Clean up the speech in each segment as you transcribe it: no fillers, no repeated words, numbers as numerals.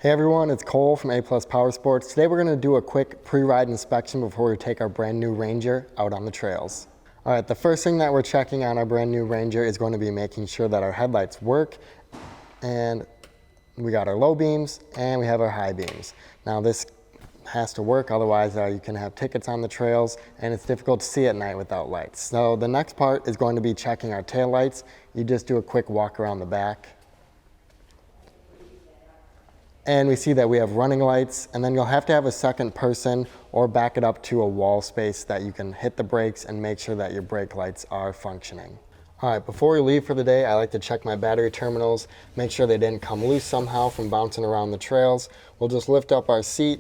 Hey everyone, it's Cole from A+ Power Sports. Today we're going to do a quick pre-ride inspection before we take our brand new Ranger out on the trails. All right, the first thing that we're checking on our brand new Ranger is going to be making sure that our headlights work, and we got our low beams and we have our high beams. Now this has to work, otherwise you can have tickets on the trails and it's difficult to see at night without lights. So the next part is going to be checking our tail lights. You just do a quick walk around the back. And we see that we have running lights, and then you'll have to have a second person or back it up to a wall space that you can hit the brakes and make sure that your brake lights are functioning. All right, before we leave for the day, I like to check my battery terminals, make sure they didn't come loose somehow from bouncing around the trails. We'll just lift up our seat,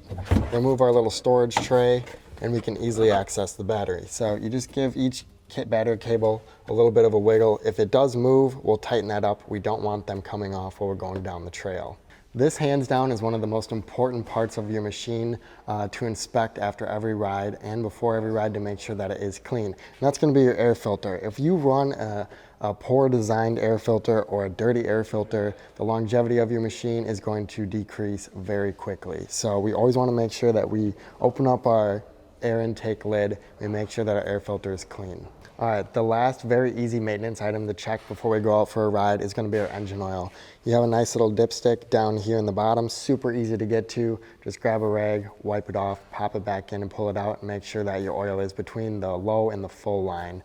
remove our little storage tray, and we can easily access the battery. So you just give each battery cable a little bit of a wiggle. If it does move, we'll tighten that up. We don't want them coming off while we're going down the trail. This hands down is one of the most important parts of your machine to inspect after every ride and before every ride to make sure that it is clean. And that's going to be your air filter. If you run a poor designed air filter or a dirty air filter, the longevity of your machine is going to decrease very quickly. So we always want to make sure that we open up our air intake lid, we make sure that our air filter is clean. All right, the last very easy maintenance item to check before we go out for a ride is going to be our engine oil. You have a nice little dipstick down here in the bottom, super easy to get to. Just grab a rag, wipe it off, pop it back in and pull it out and make sure that your oil is between the low and the full line.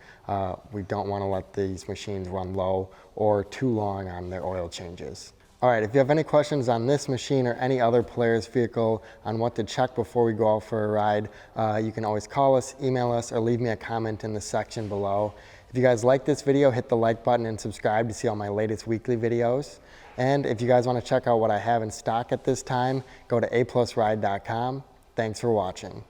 We don't want to let these machines run low or too long on their oil changes. All right, if you have any questions on this machine or any other Polaris vehicle on what to check before we go out for a ride, you can always call us, email us, or leave me a comment in the section below. If you guys like this video, hit the like button and subscribe to see all my latest weekly videos. And if you guys want to check out what I have in stock at this time, go to aplusride.com. Thanks for watching.